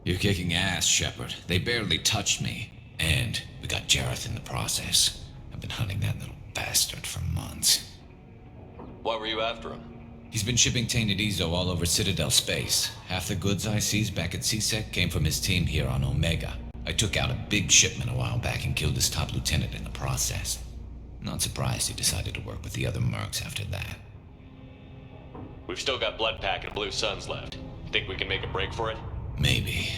You're kicking ass, Shepard. They barely touched me. And we got Jareth in the process. I've been hunting that little bastard for months. Why were you after him? He's been shipping tainted Ezo all over Citadel space. Half the goods I seized back at CSEC came from his team here on Omega. I took out a big shipment a while back and killed his top lieutenant in the process. Not surprised he decided to work with the other mercs after that. We've still got Bloodpack and Blue Suns left. Think we can make a break for it? Maybe.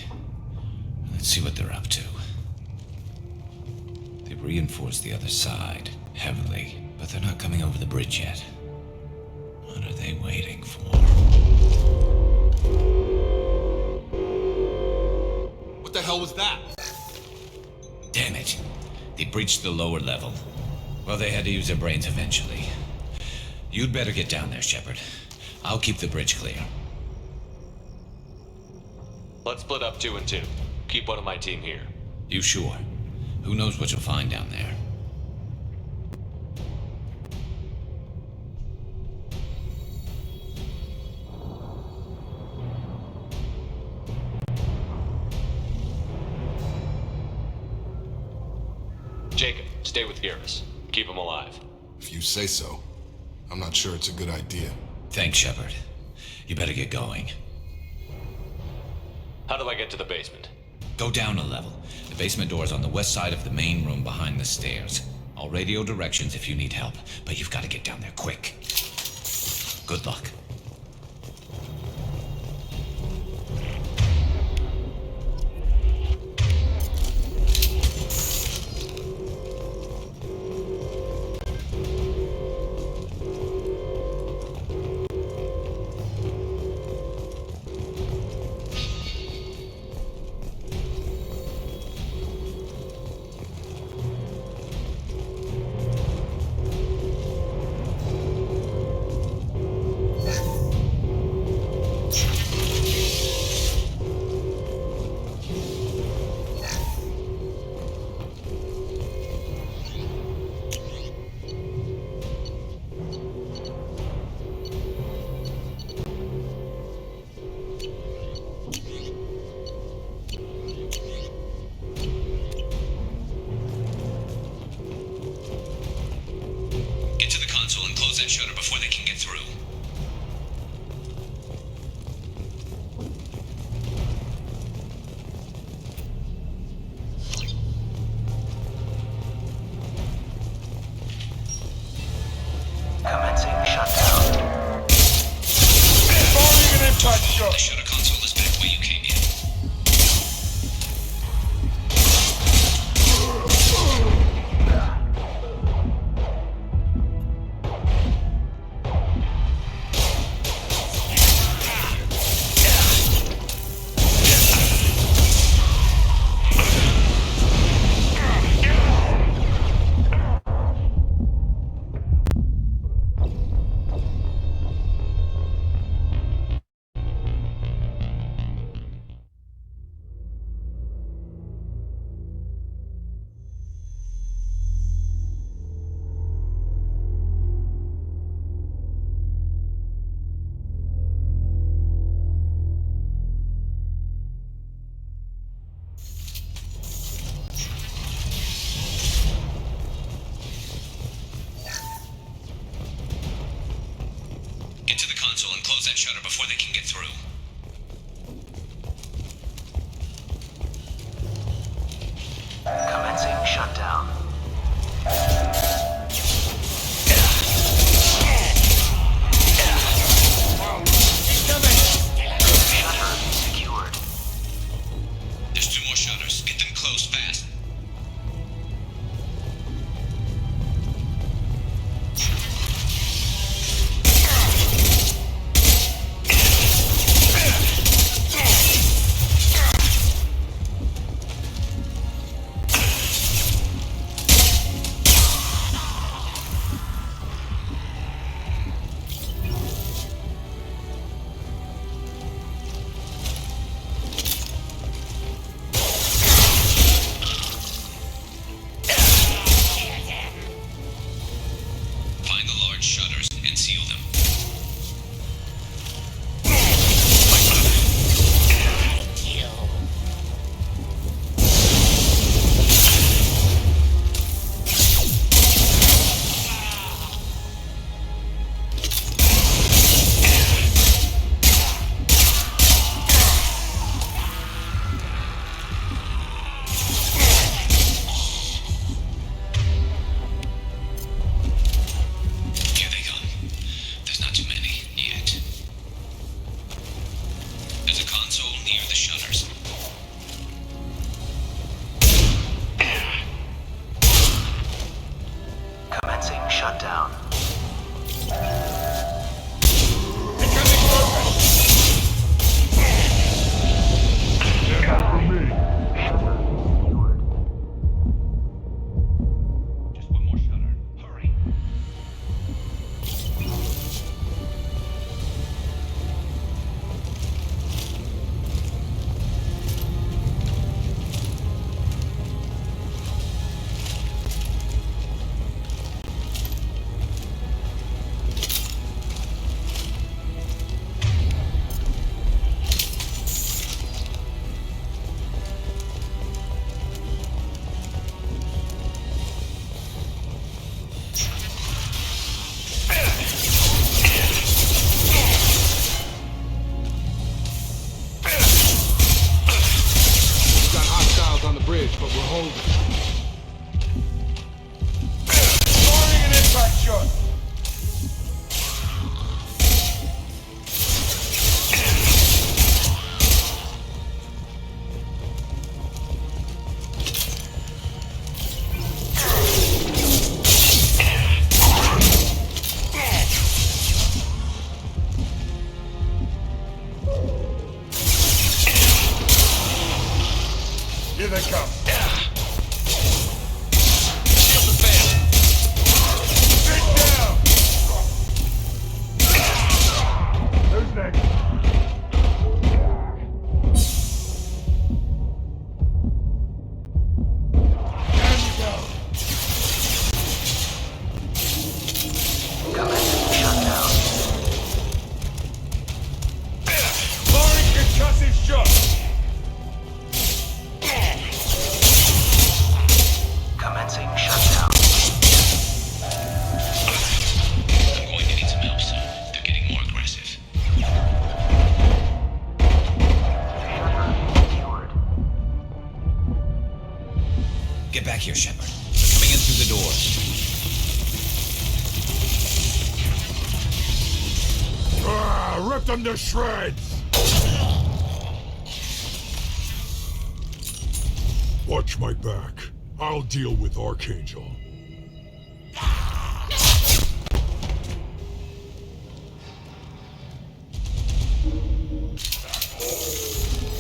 Let's see what they're up to. They've reinforced the other side, heavily, but they're not coming over the bridge yet. What are they waiting for? What the hell was that? Damn it. They breached the lower level. Well, they had to use their brains eventually. You'd better get down there, Shepard. I'll keep the bridge clear. Let's split up 2 and 2. Keep one of my team here. You sure? Who knows what you'll find down there? Jacob, stay with Garrus. Keep him alive. If you say so. I'm not sure it's a good idea. Thanks, Shepard. You better get going. How do I get to the basement? Go down a level. The basement door is on the west side of the main room behind the stairs. I'll radio directions if you need help, but you've got to get down there quick. Good luck. The shutter console is back where you came in. Get to the console and close that shutter before they can get through. Commencing shutdown. Shutter secured. There's 2 more shutters. Get them closed fast. near the shutters. Commencing shutdown. Just one more shutter. Hurry. We've got hostiles on the bridge, but we're holding. Firing an impact shot. Here they come. Shield the fan. Sit down. Who's next? Down you go. Commencing shutdown. Firing concussive shot. Commencing shutdown. I'm going to need some help soon. They're getting more aggressive. Shutter secured. Get back here, Shepard. They're coming in through the doors. Ripped them to shreds. Watch my back. I'll deal with Archangel.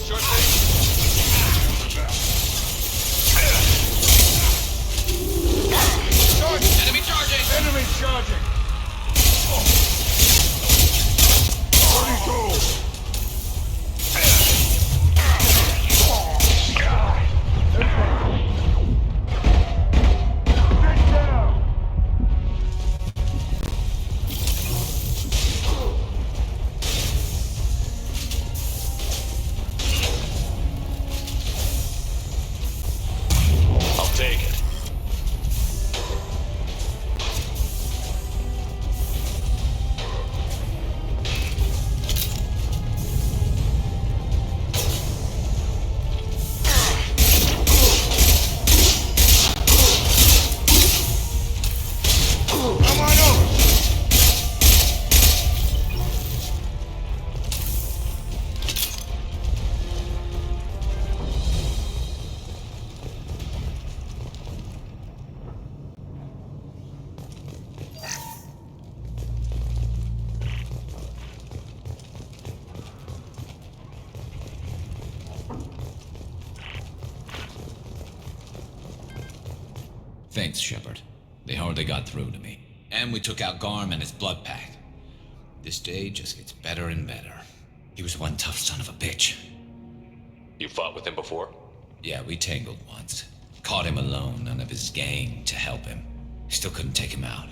Short range. Charge. Enemy charging! Enemy charging. Ready, go! Sit down. I'll take it. Come on over. Thanks, Shepard. They hardly got through to me. And we took out Garm and his blood pack. This day just gets better and better. He was one tough son of a bitch. You fought with him before? Yeah, we tangled once. Caught him alone, none of his gang to help him. Still couldn't take him out.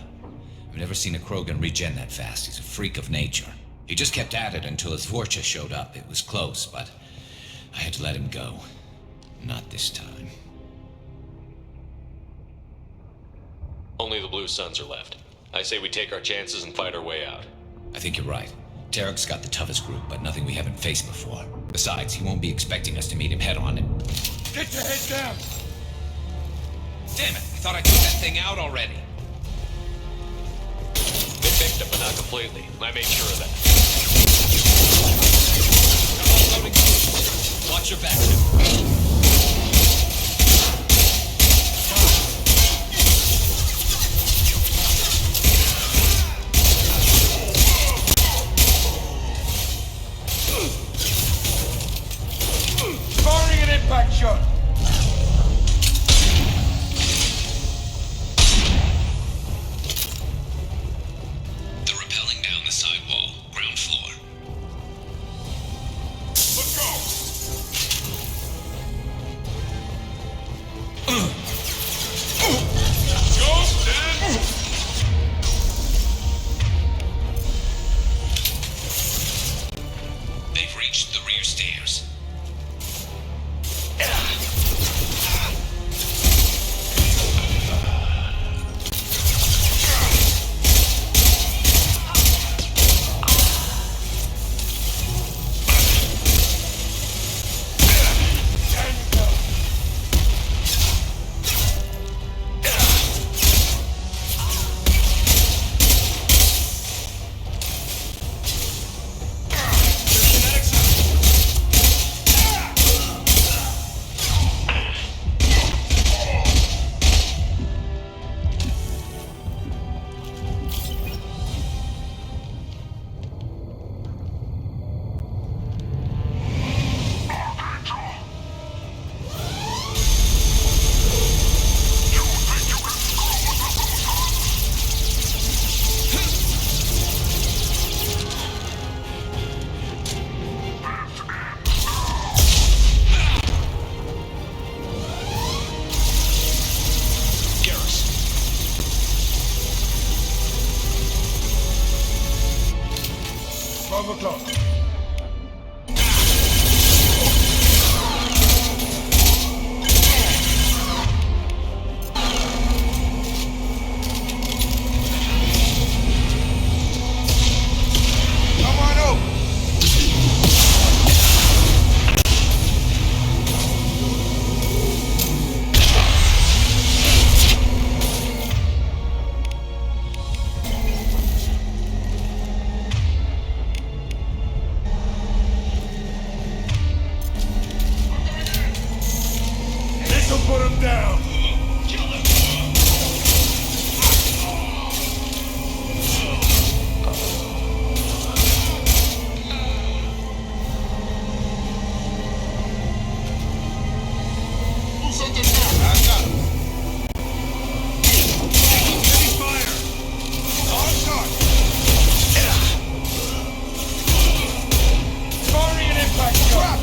I've never seen a Krogan regen that fast. He's a freak of nature. He just kept at it until his Vorcha showed up. It was close, but I had to let him go. Not this time. Only the Blue Suns are left. I say we take our chances and fight our way out. I think you're right. Tarek's got the toughest group, but nothing we haven't faced before. Besides, he won't be expecting us to meet him head on and... Get your head down. Damn it! I thought I took that thing out already. They picked him, but not completely. I made sure of that. Loading. impact shot! They're rappelling down the side wall, ground floor. Let's go! They've reached the rear stairs. Garrus. 12 o'clock. Come on over! This'll put him down! Who's on the top? I got him. Heavy fire! On shot! Firing an impact shot!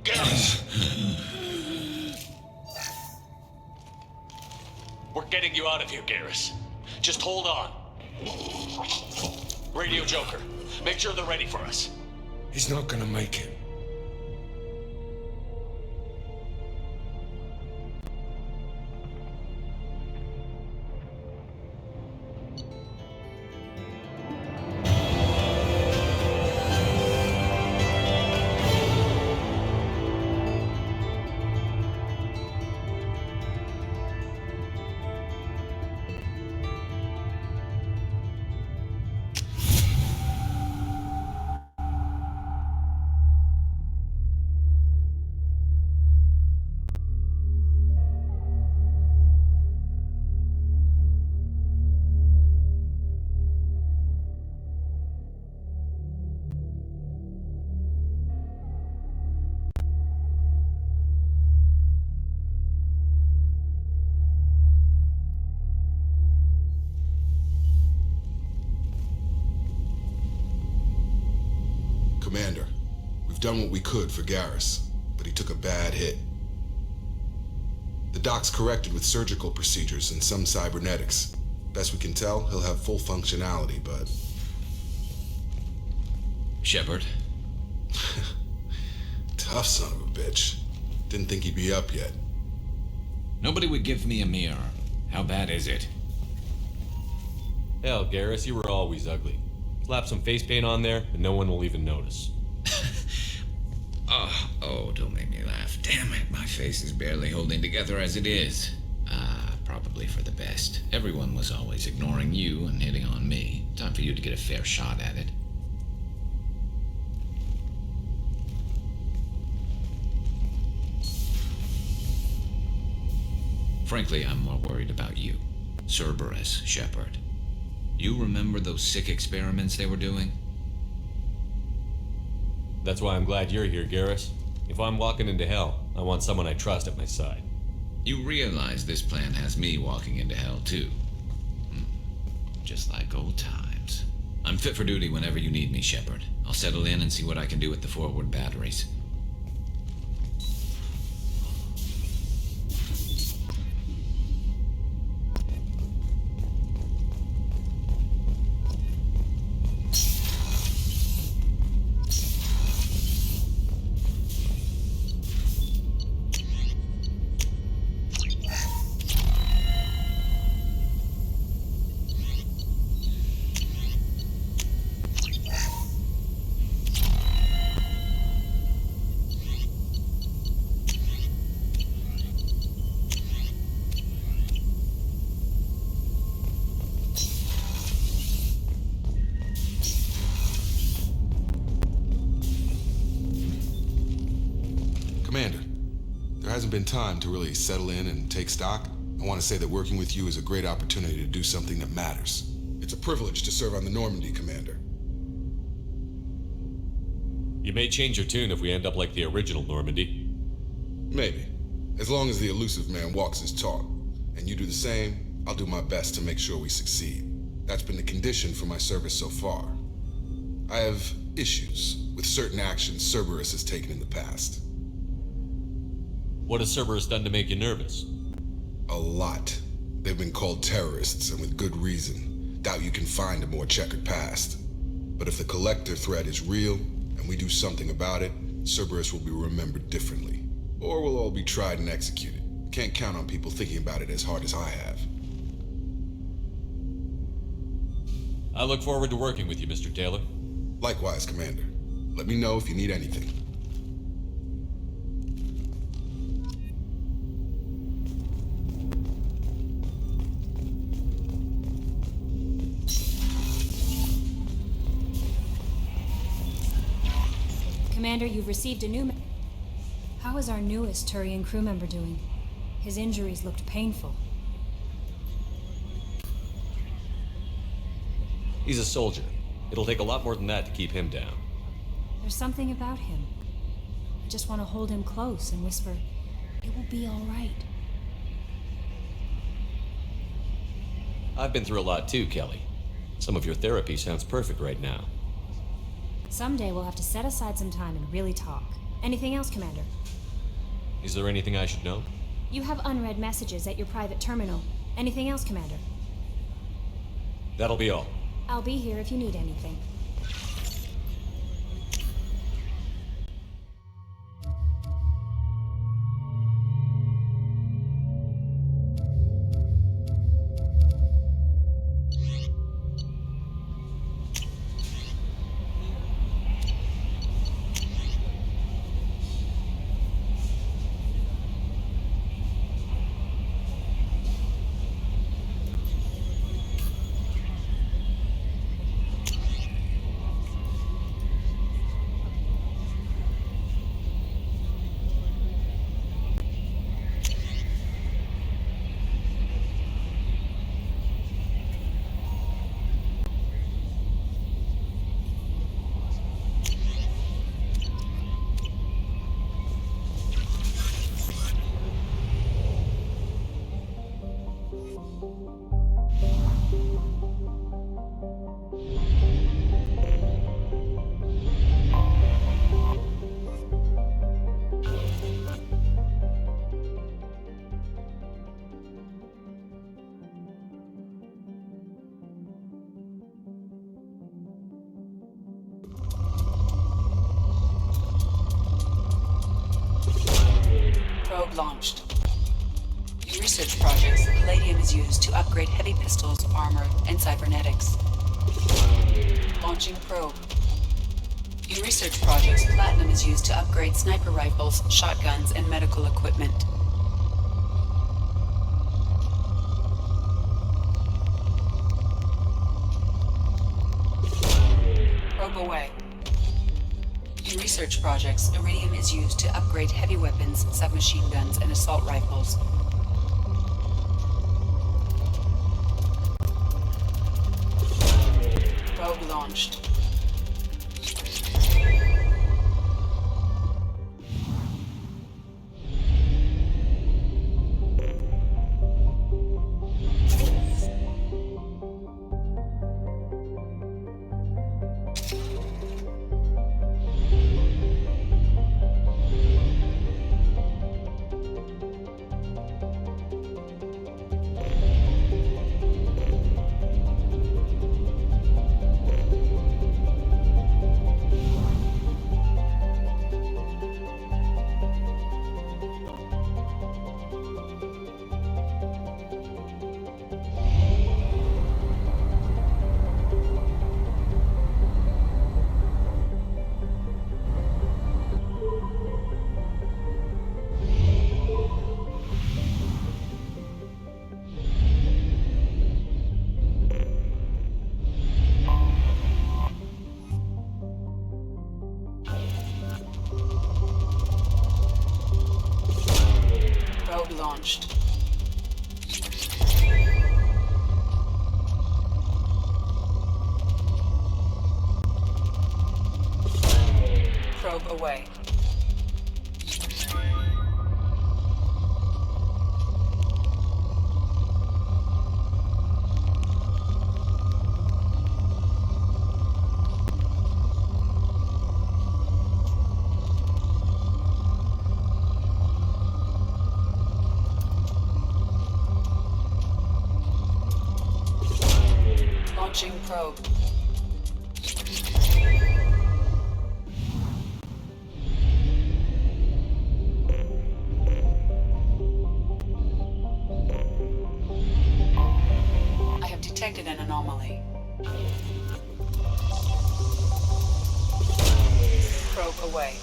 Garrus! We're getting you out of here, Garrus. Just hold on. Radio Joker, make sure they're ready for us. He's not gonna make it. Commander, we've done what we could for Garrus, but he took a bad hit. The doc's corrected with surgical procedures and some cybernetics. Best we can tell, he'll have full functionality, but... Shepard? Tough son of a bitch. Didn't think he'd be up yet. Nobody would give me a mirror. How bad is it? Hell, Garrus, you were always ugly. Slap some face paint on there, and no one will even notice. Oh, don't make me laugh. Damn it, my face is barely holding together as it is. Probably for the best. Everyone was always ignoring you and hitting on me. Time for you to get a fair shot at it. Frankly, I'm more worried about you. Cerberus, Shepard. You remember those sick experiments they were doing? That's why I'm glad you're here, Garrus. If I'm walking into hell, I want someone I trust at my side. You realize this plan has me walking into hell, too. Just like old times. I'm fit for duty whenever you need me, Shepard. I'll settle in and see what I can do with the forward batteries. Commander, there hasn't been time to really settle in and take stock. I want to say that working with you is a great opportunity to do something that matters. It's a privilege to serve on the Normandy, Commander. You may change your tune if we end up like the original Normandy. Maybe. As long as the elusive man walks his talk, and you do the same, I'll do my best to make sure we succeed. That's been the condition for my service so far. I have issues with certain actions Cerberus has taken in the past. What has Cerberus done to make you nervous? A lot. They've been called terrorists, and with good reason. Doubt you can find a more checkered past. But if the Collector threat is real, and we do something about it, Cerberus will be remembered differently. Or we'll all be tried and executed. Can't count on people thinking about it as hard as I have. I look forward to working with you, Mr. Taylor. Likewise, Commander. Let me know if you need anything. Commander, you've received a new... How is our newest Turian crew member doing? His injuries looked painful. He's a soldier. It'll take a lot more than that to keep him down. There's something about him. I just want to hold him close and whisper, "It will be all right." I've been through a lot too, Kelly. Some of your therapy sounds perfect right now. Someday we'll have to set aside some time and really talk. Anything else, Commander? Is there anything I should know? You have unread messages at your private terminal. Anything else, Commander? That'll be all. I'll be here if you need anything. Probe launched. New research projects Palladium is used to upgrade heavy pistols, armor, and cybernetics. Launching probe. In research projects, platinum is used to upgrade sniper rifles, shotguns, and medical equipment. Probe away. In research projects, iridium is used to upgrade heavy weapons, submachine guns, and assault rifles. Probe launched. Probe launched. Probe away. Launching probe. I have detected an anomaly. Probe away.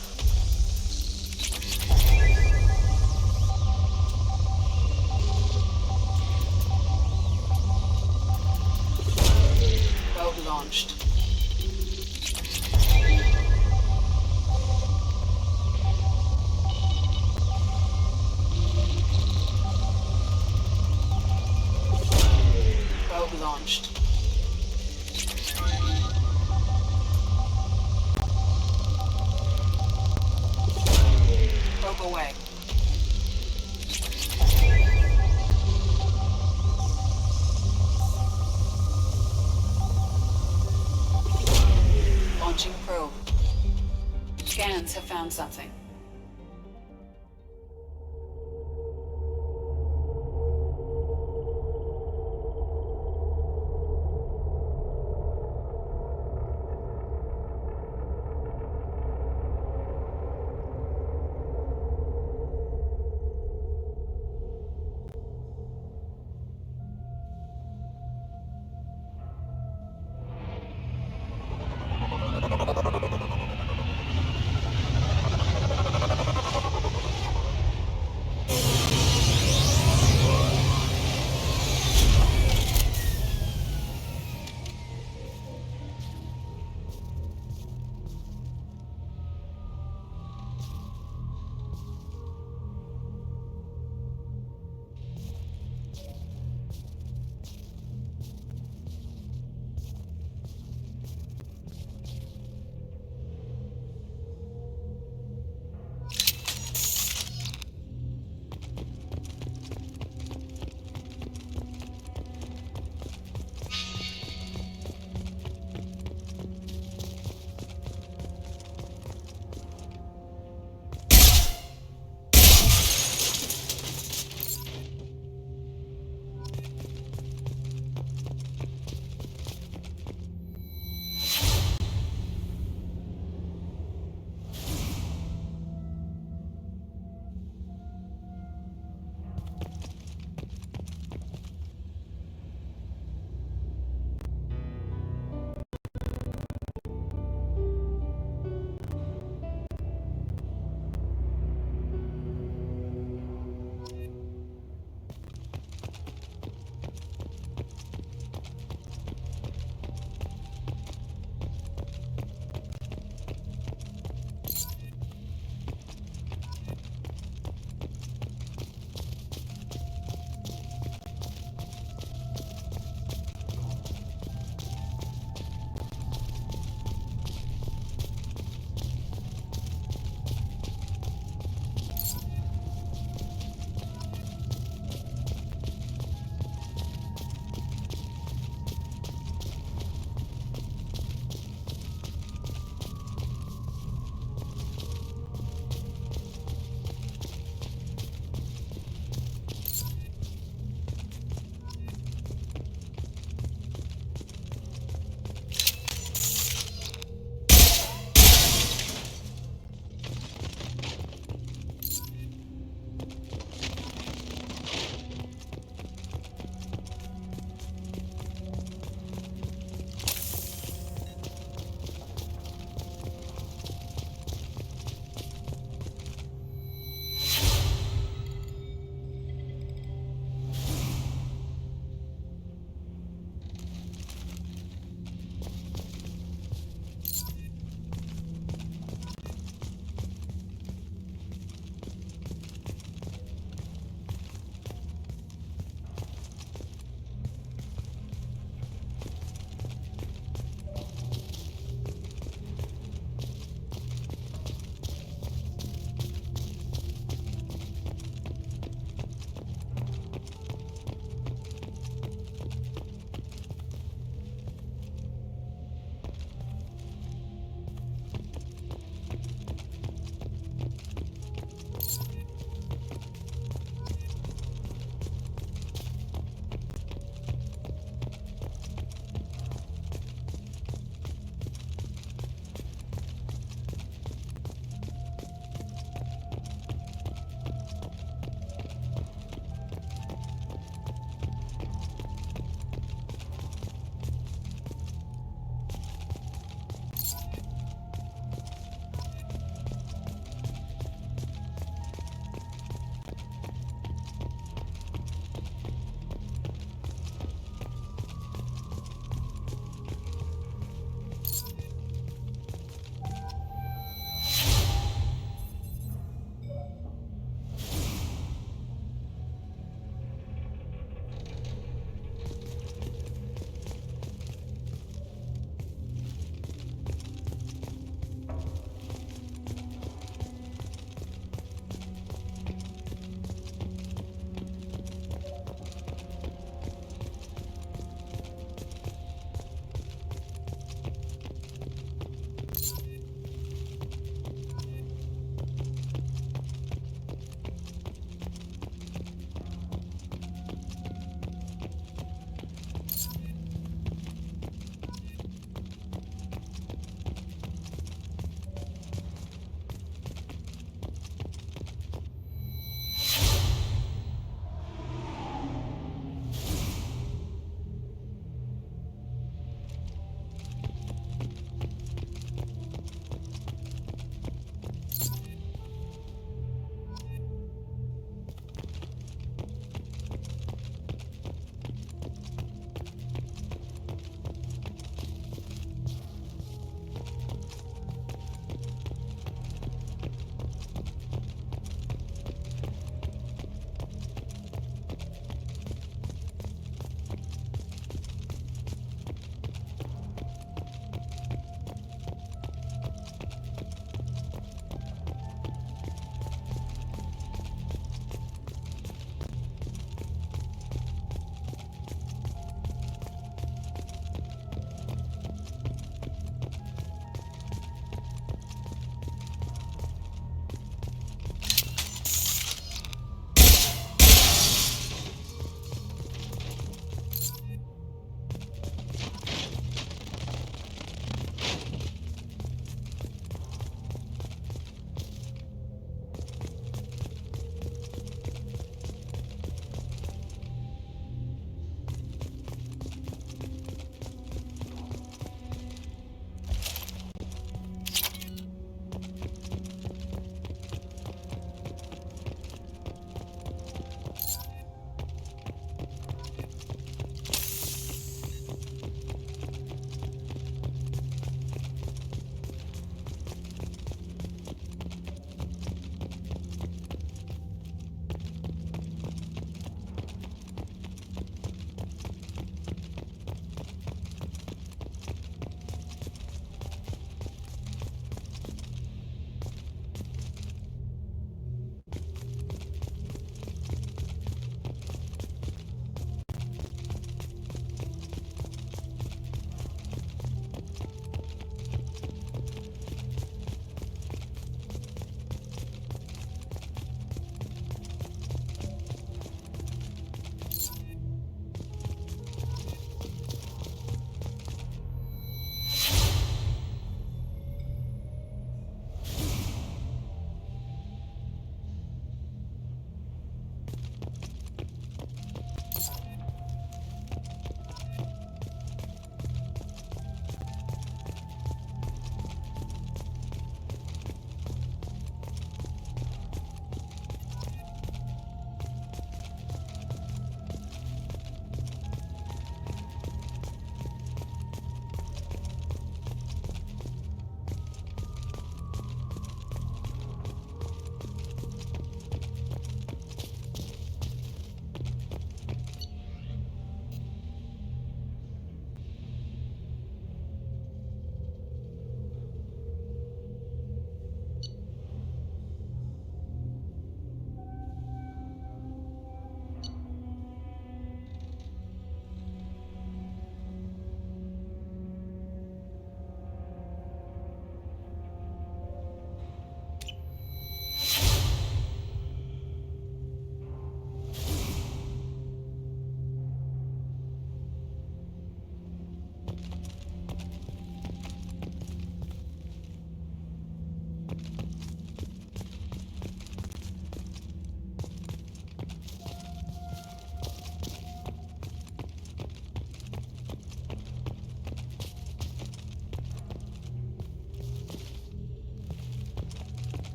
Probe launched. Probe launched. Probe away. Launching probe. Scans have found something.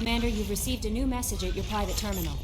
Commander, you've received a new message at your private terminal.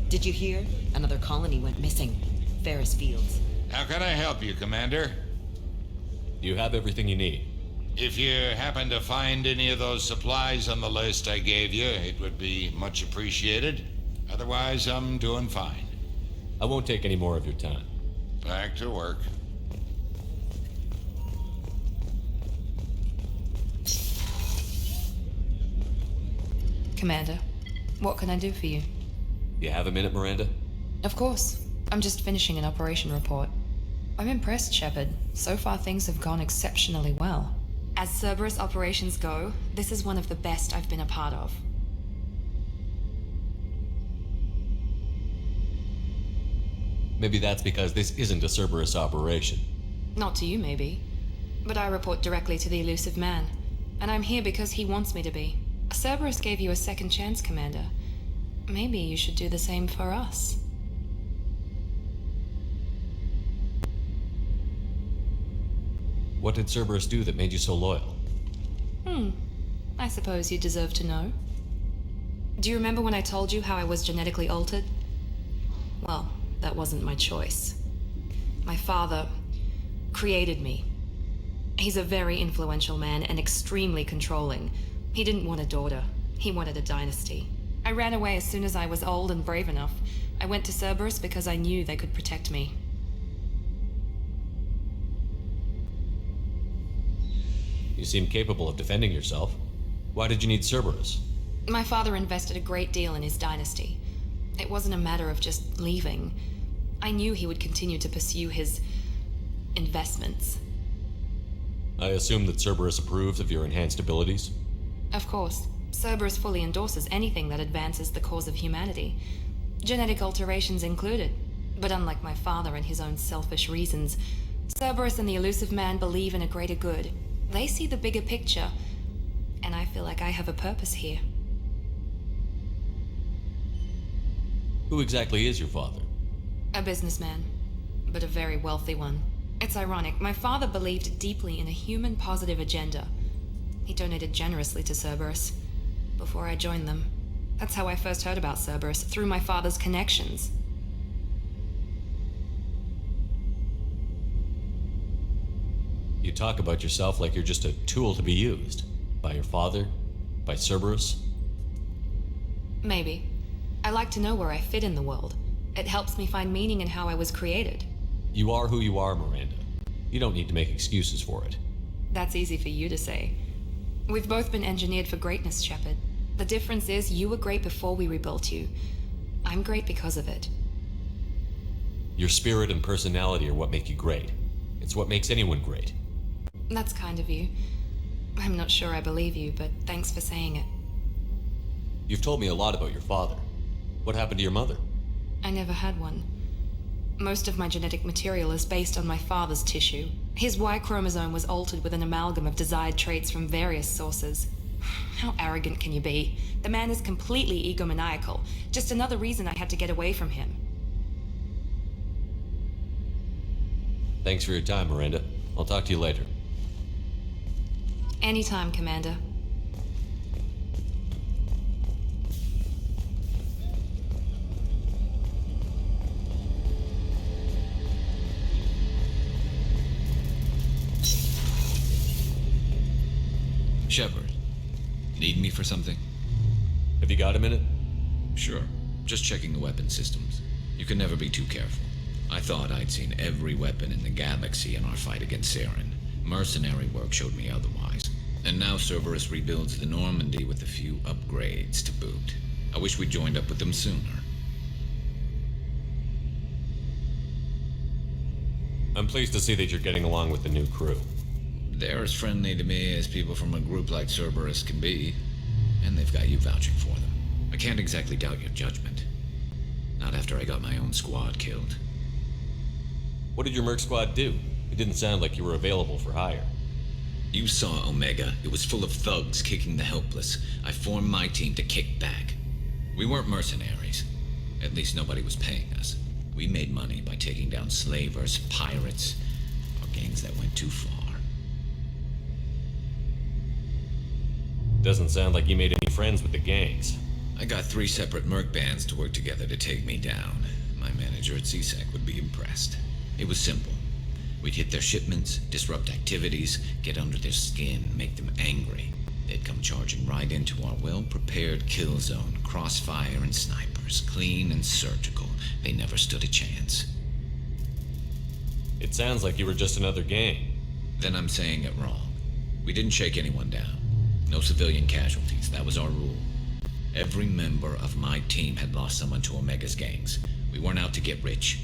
Did you hear? Another colony went missing. Ferris Fields. How can I help you, Commander? You have everything you need. If you happen to find any of those supplies on the list I gave you, it would be much appreciated. Otherwise, I'm doing fine. I won't take any more of your time. Back to work. Commander, what can I do for you? You have a minute, Miranda? Of course. I'm just finishing an operation report. I'm impressed, Shepard. So far, things have gone exceptionally well. As Cerberus operations go, this is one of the best I've been a part of. Maybe that's because this isn't a Cerberus operation. Not to you, maybe. But I report directly to the Elusive Man. And I'm here because he wants me to be. Cerberus gave you a second chance, Commander. Maybe you should do the same for us. What did Cerberus do that made you so loyal? I suppose you deserve to know. Do you remember when I told you how I was genetically altered? Well, that wasn't my choice. My father created me. He's a very influential man and extremely controlling. He didn't want a daughter. He wanted a dynasty. I ran away as soon as I was old and brave enough. I went to Cerberus because I knew they could protect me. You seem capable of defending yourself. Why did you need Cerberus? My father invested a great deal in his dynasty. It wasn't a matter of just leaving. I knew he would continue to pursue his investments. I assume that Cerberus approves of your enhanced abilities? Of course. Cerberus fully endorses anything that advances the cause of humanity. Genetic alterations included. But unlike my father and his own selfish reasons, Cerberus and the Elusive Man believe in a greater good. They see the bigger picture, and I feel like I have a purpose here. Who exactly is your father? A businessman, but a very wealthy one. It's ironic, my father believed deeply in a human-positive agenda. He donated generously to Cerberus before I joined them. That's how I first heard about Cerberus, through my father's connections. You talk about yourself like you're just a tool to be used. By your father? By Cerberus? Maybe. I like to know where I fit in the world. It helps me find meaning in how I was created. You are who you are, Miranda. You don't need to make excuses for it. That's easy for you to say. We've both been engineered for greatness, Shepard. The difference is you were great before we rebuilt you. I'm great because of it. Your spirit and personality are what make you great. It's what makes anyone great. That's kind of you. I'm not sure I believe you, but thanks for saying it. You've told me a lot about your father. What happened to your mother? I never had one. Most of my genetic material is based on my father's tissue. His Y chromosome was altered with an amalgam of desired traits from various sources. How arrogant can you be? The man is completely egomaniacal. Just another reason I had to get away from him. Thanks for your time, Miranda. I'll talk to you later. Anytime, Commander. Shepard, need me for something? Have you got a minute? Sure. just checking the weapon systems. You can never be too careful. I thought I'd seen every weapon in the galaxy in our fight against Saren. Mercenary work showed me otherwise. And now Cerberus rebuilds the Normandy with a few upgrades to boot. I wish we'd joined up with them sooner. I'm pleased to see that you're getting along with the new crew. They're as friendly to me as people from a group like Cerberus can be. And they've got you vouching for them. I can't exactly doubt your judgment. Not after I got my own squad killed. What did your Merc squad do? It didn't sound like you were available for hire. You saw Omega. It was full of thugs kicking the helpless. I formed my team to kick back. We weren't mercenaries. At least nobody was paying us. We made money by taking down slavers, pirates, or gangs that went too far. Doesn't sound like you made any friends with the gangs. I got 3 separate merc bands to work together to take me down. My manager at CSEC would be impressed. It was simple. We'd hit their shipments, disrupt activities, get under their skin, make them angry. They'd come charging right into our well-prepared kill zone, crossfire and snipers, clean and surgical. They never stood a chance. It sounds like you were just another gang. Then I'm saying it wrong. We didn't shake anyone down. No civilian casualties, that was our rule. Every member of my team had lost someone to Omega's gangs. We weren't out to get rich.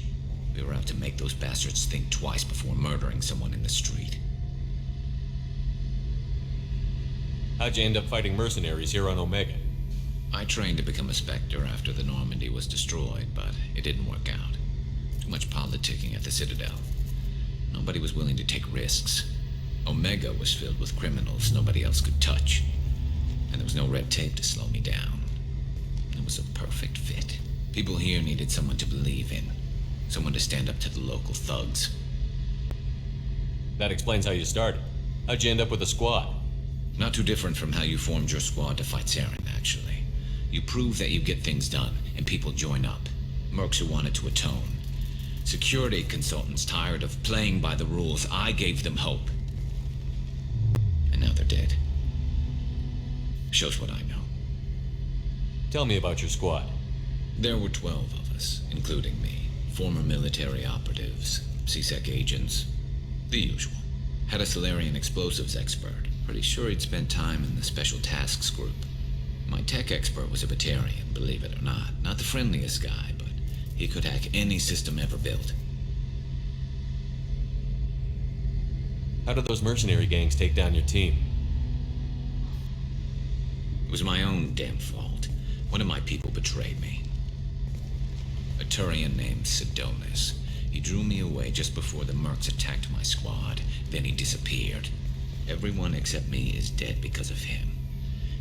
We were out to make those bastards think twice before murdering someone in the street. How'd you end up fighting mercenaries here on Omega? I trained to become a Spectre after the Normandy was destroyed, but it didn't work out. Too much politicking at the Citadel. Nobody was willing to take risks. Omega was filled with criminals nobody else could touch. And there was no red tape to slow me down. It was a perfect fit. People here needed someone to believe in. Someone to stand up to the local thugs. That explains how you started. How'd you end up with a squad? Not too different from how you formed your squad to fight Saren, actually. You prove that you get things done, and people join up. Mercs who wanted to atone. Security consultants tired of playing by the rules. I gave them hope. And now they're dead. Shows what I know. Tell me about your squad. There were 12 of us, including me. Former military operatives, CSEC agents, the usual. Had a Solarian explosives expert. Pretty sure he'd spent time in the Special Tasks Group. My tech expert was a Batarian, believe it or not. Not the friendliest guy, but he could hack any system ever built. How did those mercenary gangs take down your team? It was my own damn fault. One of my people betrayed me. A Turian named Sidonis. He drew me away just before the mercs attacked my squad. Then he disappeared. Everyone except me is dead because of him.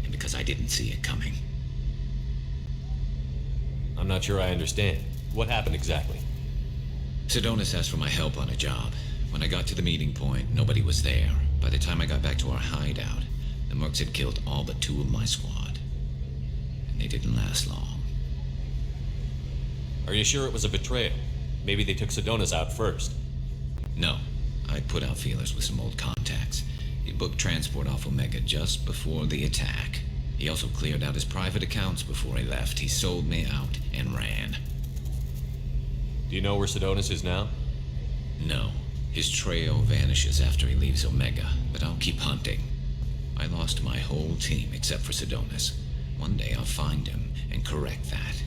And because I didn't see it coming. I'm not sure I understand. What happened exactly? Sidonis asked for my help on a job. When I got to the meeting point, nobody was there. By the time I got back to our hideout, the mercs had killed all but 2 of my squad. And they didn't last long. Are you sure it was a betrayal? Maybe they took Sidonis out first. No. I put out feelers with some old contacts. He booked transport off Omega just before the attack. He also cleared out his private accounts before he left. He sold me out and ran. Do you know where Sidonis is now? No. His trail vanishes after he leaves Omega, but I'll keep hunting. I lost my whole team except for Sidonis. One day I'll find him and correct that.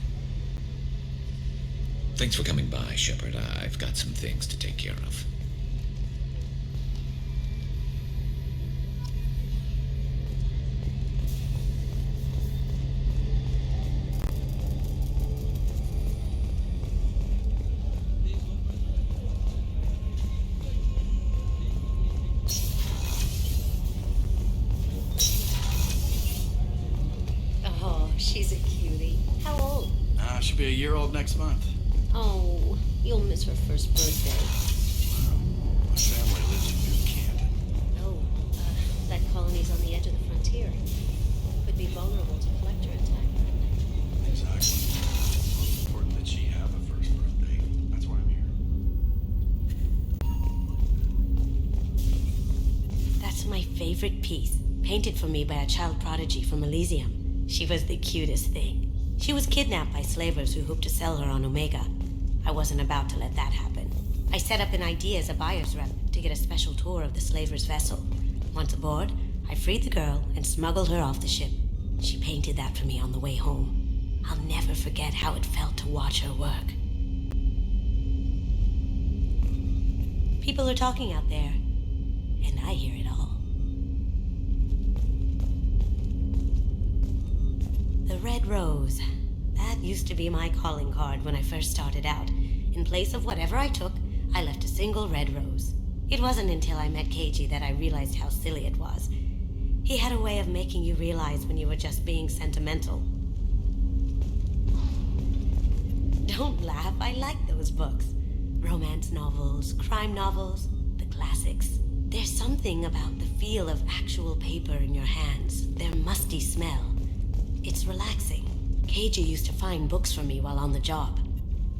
Thanks for coming by, Shepard. I've got some things to take care of. Oh, she's a cutie. How old? She'll be a year old next month. Oh, you'll miss her first birthday. My family lives in New Canton. Oh, that colony's on the edge of the frontier. Could be vulnerable to collector attack. Exactly. Most important that she have a first birthday. That's why I'm here. That's my favorite piece. Painted for me by a child prodigy from Elysium. She was the cutest thing. She was kidnapped by slavers who hoped to sell her on Omega. I wasn't about to let that happen. I set up an ID as a buyer's rep to get a special tour of the slaver's vessel. Once aboard, I freed the girl and smuggled her off the ship. She painted that for me on the way home. I'll never forget how it felt to watch her work. People are talking out there, and I hear it all. The Red Rose. That used to be my calling card when I first started out. In place of whatever I took, I left a single red rose. It wasn't until I met Keiji that I realized how silly it was. He had a way of making you realize when you were just being sentimental. Don't laugh, I like those books. Romance novels, crime novels, the classics. There's something about the feel of actual paper in your hands, their musty smell. It's relaxing. Keiji used to find books for me while on the job.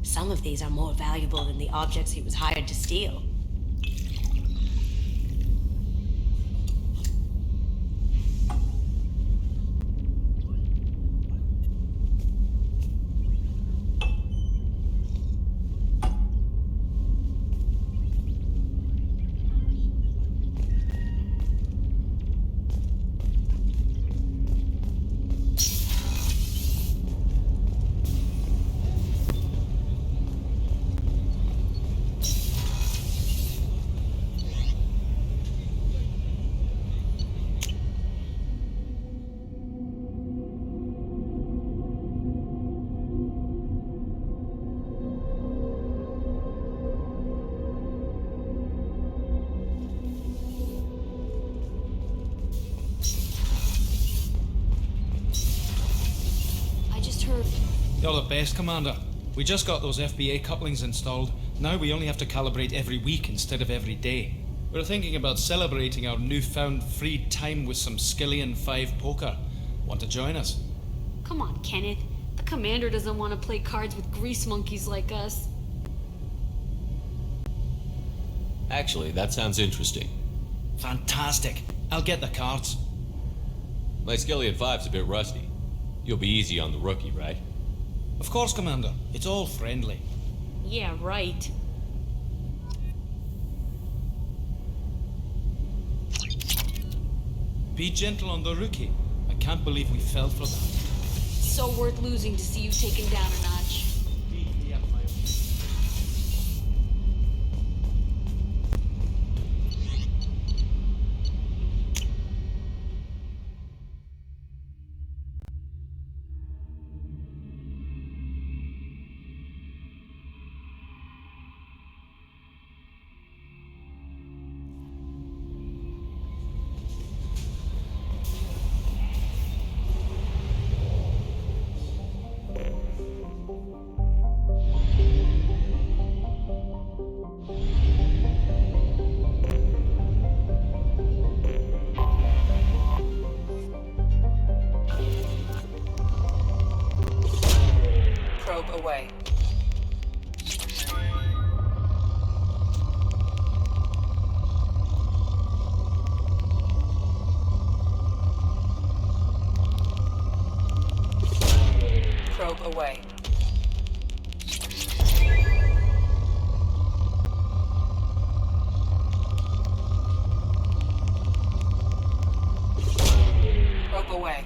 Some of these are more valuable than the objects he was hired to steal. You're the best, Commander. We just got those FBA couplings installed. Now we only have to calibrate every week instead of every day. We're thinking about celebrating our newfound free time with some Skillian 5 poker. Want to join us? Come on, Kenneth. The commander doesn't want to play cards with grease monkeys like us. Actually, that sounds interesting. Fantastic. I'll get the cards. My Skillian 5's a bit rusty. You'll be easy on the rookie, right? Of course, Commander. It's all friendly. Yeah, right. Be gentle on the rookie. I can't believe we fell for that. So worth losing to see you taken down a notch. Away. Probe away. Probe away.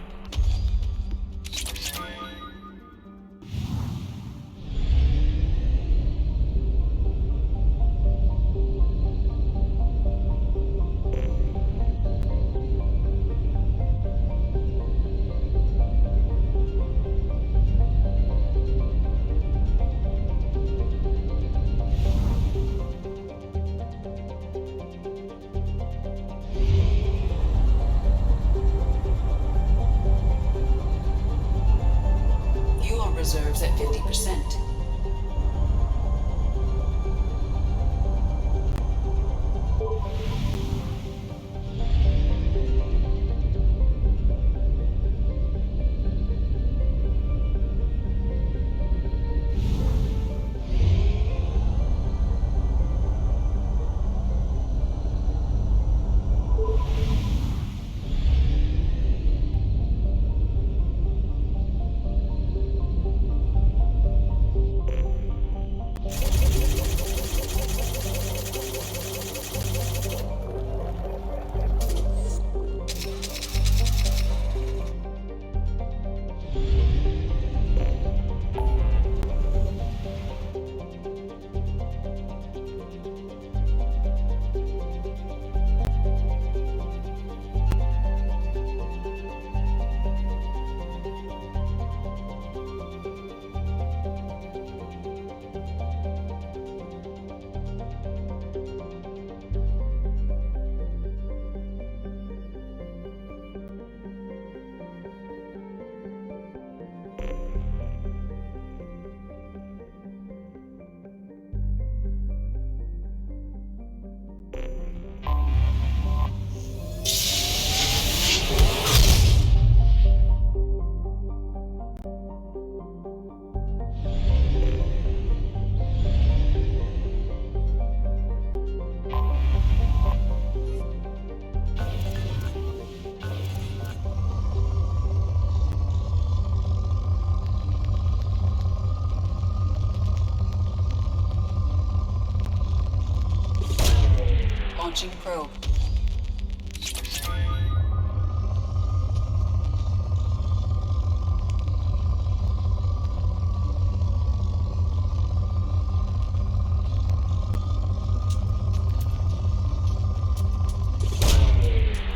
Launching probe.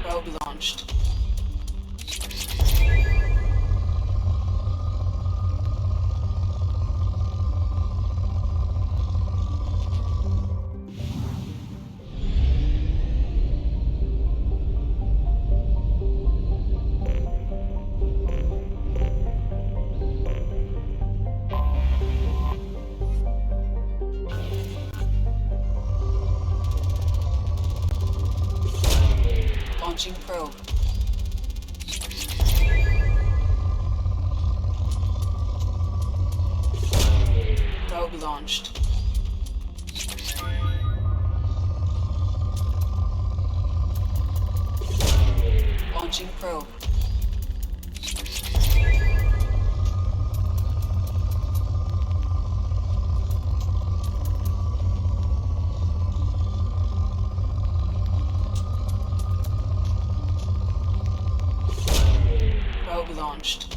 Probe launched. Launching probe. Probe launched. Launching probe. Probe launched.